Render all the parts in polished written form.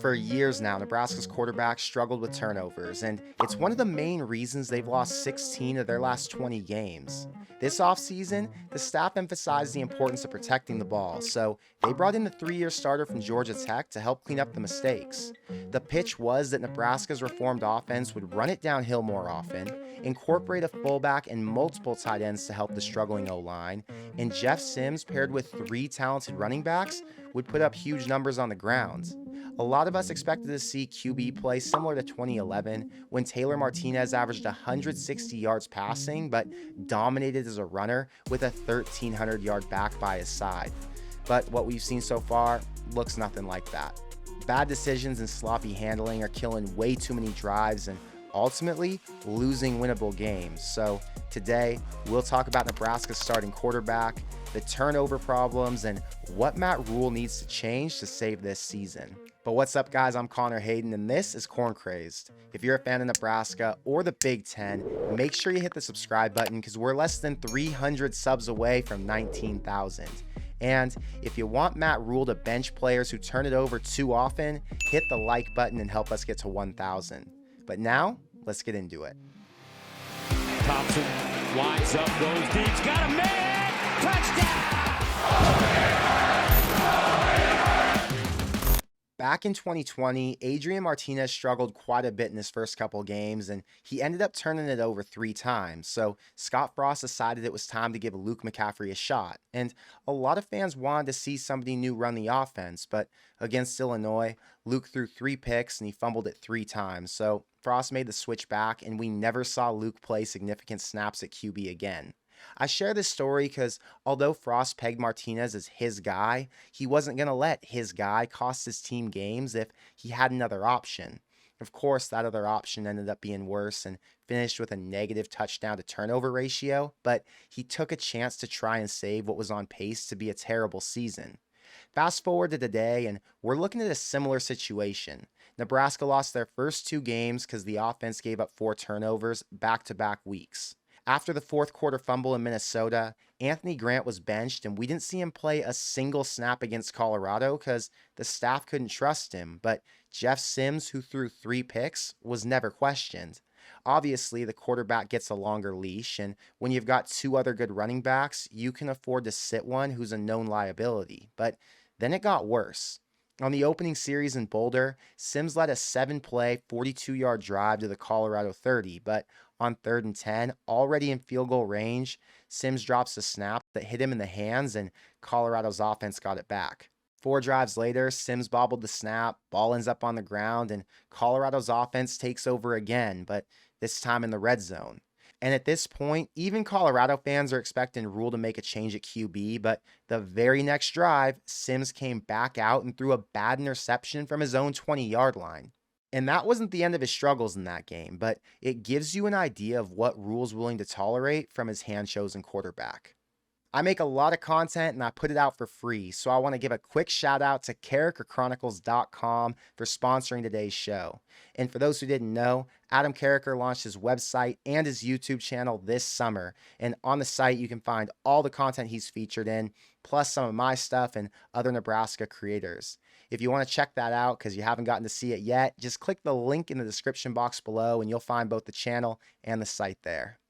For years now, Nebraska's quarterbacks struggled with turnovers, and it's one of the main reasons they've lost 16 of their last 20 games. This offseason, the staff emphasized the importance of protecting the ball, so they brought in the 3-year starter from Georgia Tech to help clean up the mistakes. The pitch was that Nebraska's reformed offense would run it downhill more often, incorporate a fullback and multiple tight ends to help the struggling O-line, and Jeff Sims, paired with 3 talented running backs, would put up huge numbers on the ground. A lot of us expected to see QB play similar to 2011 when Taylor Martinez averaged 160 yards passing but dominated as a runner with a 1,300-yard back by his side. But what we've seen so far looks nothing like that. Bad decisions and sloppy handling are killing way too many drives and ultimately losing winnable games. So today, we'll talk about Nebraska's starting quarterback, the turnover problems, and what Matt Rhule needs to change to save this season. But what's up, guys? I'm Connor Hayden, and this is Corn Crazed. If you're a fan of Nebraska or the Big Ten, make sure you hit the subscribe button because we're less than 300 subs away from 19,000. And if you want Matt Rhule to bench players who turn it over too often, hit the like button and help us get to 1,000. But now, let's get into it. Thompson winds up, goes deep, got a man, touchdown! Back in 2020, Adrian Martinez struggled quite a bit in his first couple games, and he ended up turning it over 3 times. So Scott Frost decided it was time to give Luke McCaffrey a shot. And a lot of fans wanted to see somebody new run the offense, but against Illinois, Luke threw 3 picks and he fumbled it 3 times. So Frost made the switch back, and we never saw Luke play significant snaps at QB again. I share this story because although Frost pegged Martinez as his guy, he wasn't going to let his guy cost his team games if he had another option. Of course, that other option ended up being worse and finished with a negative touchdown to turnover ratio, but he took a chance to try and save what was on pace to be a terrible season. Fast forward to today, and we're looking at a similar situation. Nebraska lost their first 2 games because the offense gave up 4 turnovers back-to-back weeks. After the fourth quarter fumble in Minnesota, Anthony Grant was benched, and we didn't see him play a single snap against Colorado because the staff couldn't trust him. But Jeff Sims, who threw 3 picks, was never questioned. Obviously, the quarterback gets a longer leash, and when you've got 2 other good running backs, you can afford to sit one who's a known liability. But then it got worse. On the opening series in Boulder, Sims led a 7-play, 42-yard drive to the Colorado 30, but on 3rd and 10, already in field goal range, Sims drops a snap that hit him in the hands, and Colorado's offense got it back. 4 drives later, Sims bobbled the snap, ball ends up on the ground, and Colorado's offense takes over again, but this time in the red zone. And at this point, even Colorado fans are expecting Rhule to make a change at QB, but the very next drive, Sims came back out and threw a bad interception from his own 20-yard line. And that wasn't the end of his struggles in that game, but it gives you an idea of what Rhule's willing to tolerate from his hand-chosen quarterback. I make a lot of content and I put it out for free, so I want to give a quick shout out to CarrackerChronicles.com for sponsoring today's show. And for those who didn't know, Adam Carracker launched his website and his YouTube channel this summer. And on the site, you can find all the content he's featured in, plus some of my stuff and other Nebraska creators. If you want to check that out because you haven't gotten to see it yet, just click the link in the description box below and you'll find both the channel and the site there.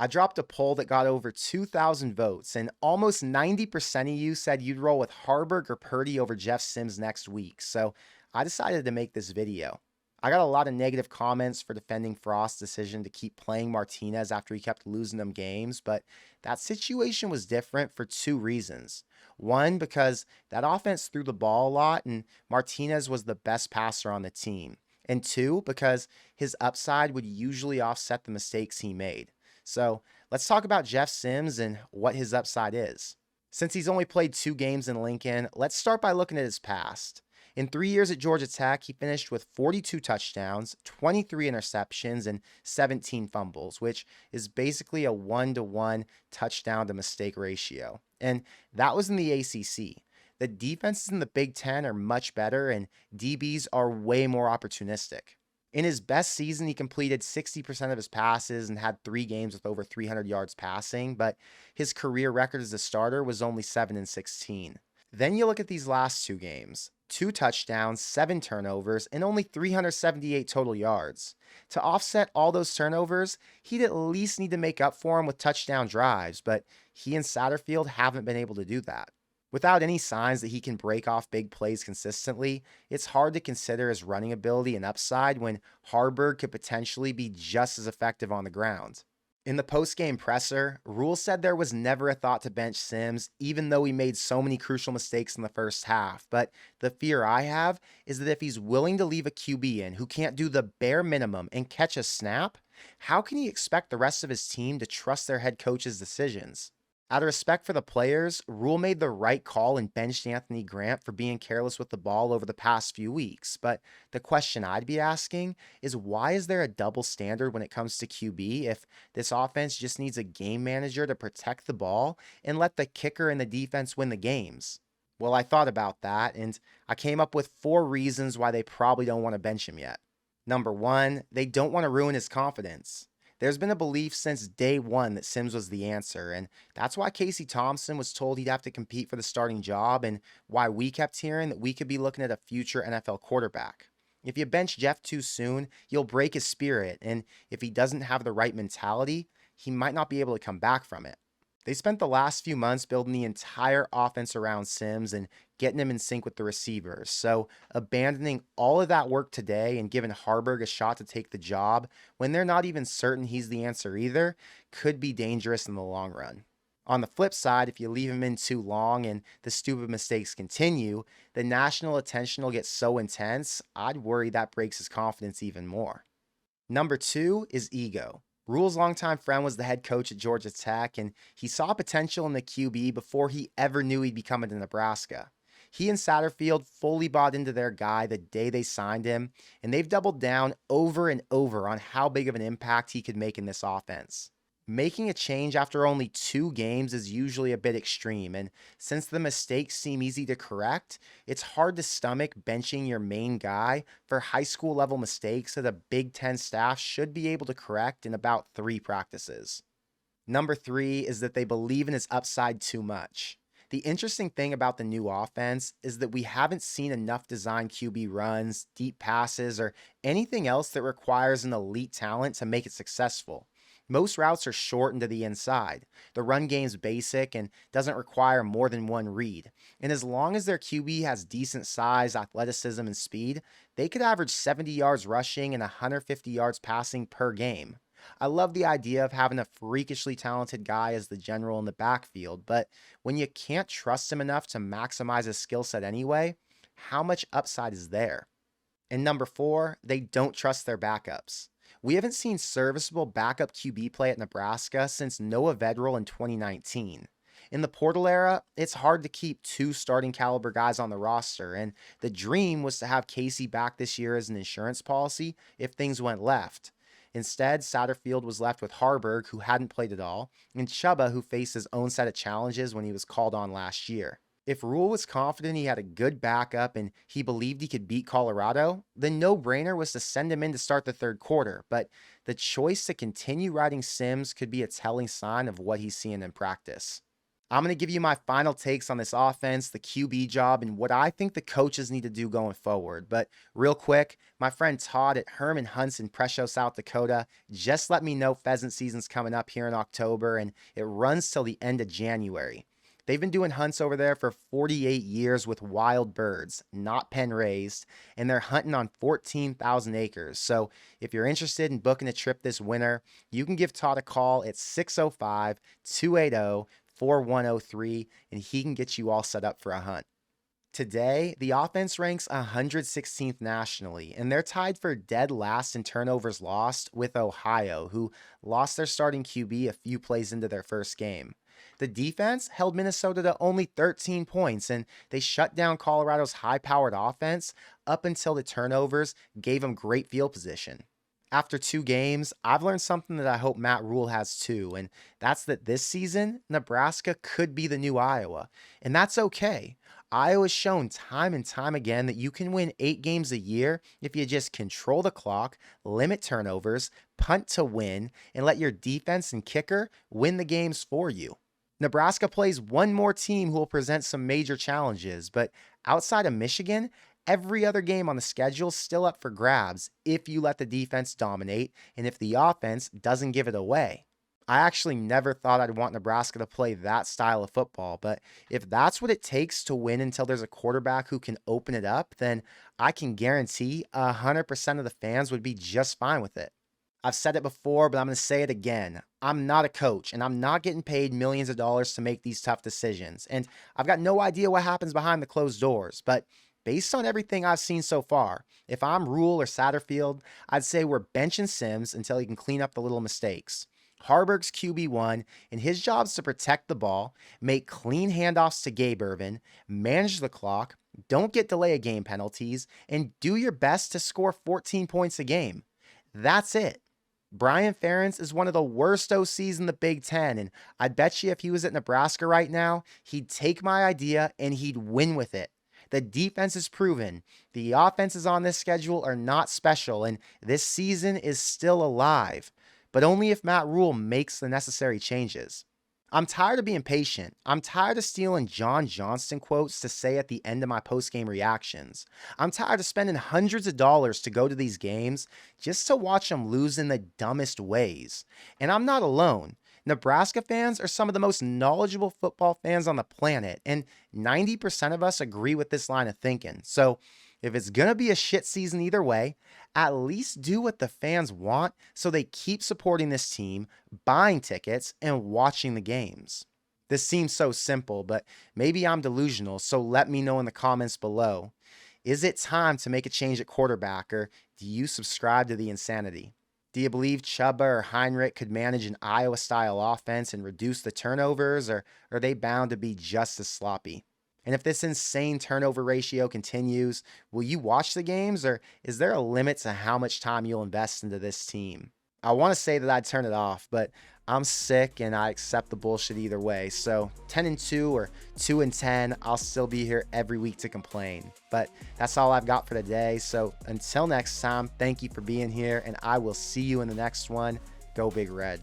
I dropped a poll that got over 2,000 votes, and almost 90% of you said you'd roll with Harburg or Purdy over Jeff Sims next week, so I decided to make this video. I got a lot of negative comments for defending Frost's decision to keep playing Martinez after he kept losing them games, but that situation was different for 2 reasons. One, because that offense threw the ball a lot, and Martinez was the best passer on the team. And 2, because his upside would usually offset the mistakes he made. So let's talk about Jeff Sims and what his upside is. Since he's only played 2 games in Lincoln, let's start by looking at his past. In 3 years at Georgia Tech, he finished with 42 touchdowns, 23 interceptions, and 17 fumbles, which is basically a 1-to-1 touchdown to mistake ratio. And that was in the ACC. The defenses in the Big Ten are much better, and DBs are way more opportunistic. In his best season, he completed 60% of his passes and had 3 games with over 300 yards passing, but his career record as a starter was only 7-16. Then you look at these last 2 games. 2 touchdowns, 7 turnovers, and only 378 total yards. To offset all those turnovers, he'd at least need to make up for them with touchdown drives, but he and Satterfield haven't been able to do that. Without any signs that he can break off big plays consistently, it's hard to consider his running ability and upside when Harburg could potentially be just as effective on the ground. In the post-game presser, Rhule said there was never a thought to bench Sims, even though he made so many crucial mistakes in the first half. But the fear I have is that if he's willing to leave a QB in who can't do the bare minimum and catch a snap, how can he expect the rest of his team to trust their head coach's decisions? Out of respect for the players, Rhule made the right call and benched Anthony Grant for being careless with the ball over the past few weeks. But the question I'd be asking is, why is there a double standard when it comes to QB if this offense just needs a game manager to protect the ball and let the kicker and the defense win the games? Well, I thought about that and I came up with 4 reasons why they probably don't want to bench him yet. Number 1, they don't want to ruin his confidence. There's been a belief since day one that Sims was the answer, and that's why Casey Thompson was told he'd have to compete for the starting job, and why we kept hearing that we could be looking at a future NFL quarterback. If you bench Jeff too soon, you'll break his spirit, and if he doesn't have the right mentality, he might not be able to come back from it. They spent the last few months building the entire offense around Sims and getting him in sync with the receivers. So, abandoning all of that work today and giving Harburg a shot to take the job when they're not even certain he's the answer either could be dangerous in the long run. On the flip side, if you leave him in too long and the stupid mistakes continue, the national attention will get so intense, I'd worry that breaks his confidence even more. Number 2 is ego. Rhule's longtime friend was the head coach at Georgia Tech, and he saw potential in the QB before he ever knew he'd be coming to Nebraska. He and Satterfield fully bought into their guy the day they signed him, and they've doubled down over and over on how big of an impact he could make in this offense. Making a change after only 2 games is usually a bit extreme, and since the mistakes seem easy to correct, it's hard to stomach benching your main guy for high school level mistakes that a Big Ten staff should be able to correct in about 3 practices. Number 3 is that they believe in his upside too much. The interesting thing about the new offense is that we haven't seen enough design QB runs, deep passes, or anything else that requires an elite talent to make it successful. Most routes are short and to the inside. The run game's basic and doesn't require more than one read. And as long as their QB has decent size, athleticism, and speed, they could average 70 yards rushing and 150 yards passing per game. I love the idea of having a freakishly talented guy as the general in the backfield, but when you can't trust him enough to maximize his skill set anyway, how much upside is there? And number 4, they don't trust their backups. We haven't seen serviceable backup QB play at Nebraska since Noah Vedral in 2019. In the portal era, it's hard to keep 2 starting caliber guys on the roster, and the dream was to have Casey back this year as an insurance policy if things went left. Instead, Satterfield was left with Harburg, who hadn't played at all, and Chuba, who faced his own set of challenges when he was called on last year. If Rhule was confident he had a good backup and he believed he could beat Colorado, the no-brainer was to send him in to start the 3rd quarter, but the choice to continue riding Sims could be a telling sign of what he's seeing in practice. I'm going to give you my final takes on this offense, the QB job, and what I think the coaches need to do going forward. But real quick, my friend Todd at Herman Hunts in Presho, South Dakota, just let me know pheasant season's coming up here in October, and it runs till the end of January. They've been doing hunts over there for 48 years with wild birds, not pen raised, and they're hunting on 14,000 acres. So if you're interested in booking a trip this winter, you can give Todd a call at 605 280 4103, and he can get you all set up for a hunt. Today, the offense ranks 116th nationally, and they're tied for dead last in turnovers lost with Ohio, who lost their starting QB a few plays into their first game. The defense held Minnesota to only 13 points, and they shut down Colorado's high-powered offense up until the turnovers gave them great field position. After 2 games, I've learned something that I hope Matt Rhule has too, and that's that this season, Nebraska could be the new Iowa, and that's okay. Iowa's shown time and time again that you can win 8 games a year if you just control the clock, limit turnovers, punt to win, and let your defense and kicker win the games for you. Nebraska plays one more team who will present some major challenges, but outside of Michigan, Every other game on the schedule is still up for grabs if you let the defense dominate and if the offense doesn't give it away. I actually never thought I'd want Nebraska to play that style of football, but if that's what it takes to win until there's a quarterback who can open it up, then I can guarantee 100% of the fans would be just fine with it. I've said it before, but I'm going to say it again. I'm not a coach, and I'm not getting paid millions of dollars to make these tough decisions. And I've got no idea what happens behind the closed doors. But based on everything I've seen so far, if I'm Rhule or Satterfield, I'd say we're benching Sims until he can clean up the little mistakes. Harburg's QB1, and his job is to protect the ball, make clean handoffs to Gabe Ervin, manage the clock, don't get delay of game penalties, and do your best to score 14 points a game. That's it. Brian Ferentz is one of the worst OCs in the Big Ten, and I bet you if he was at Nebraska right now, he'd take my idea and he'd win with it. The defense is proven. The offenses on this schedule are not special, and this season is still alive, but only if Matt Rhule makes the necessary changes. I'm tired of being patient. I'm tired of stealing John Johnston quotes to say at the end of my post-game reactions. I'm tired of spending hundreds of dollars to go to these games just to watch them lose in the dumbest ways. And I'm not alone. Nebraska fans are some of the most knowledgeable football fans on the planet, and 90% of us agree with this line of thinking. So if it's going to be a shit season either way, at least do what the fans want so they keep supporting this team, buying tickets, and watching the games. This seems so simple, but maybe I'm delusional, so let me know in the comments below. Is it time to make a change at quarterback, or do you subscribe to the insanity? Do you believe Chuba or Heinrich could manage an Iowa-style offense and reduce the turnovers, or are they bound to be just as sloppy? And if this insane turnover ratio continues, will you watch the games, or is there a limit to how much time you'll invest into this team? I want to say that I'd turn it off, but I'm sick and I accept the bullshit either way. So 10-2 or 2-10, I'll still be here every week to complain. But that's all I've got for today. So until next time, thank you for being here, and I will see you in the next one. Go Big Red.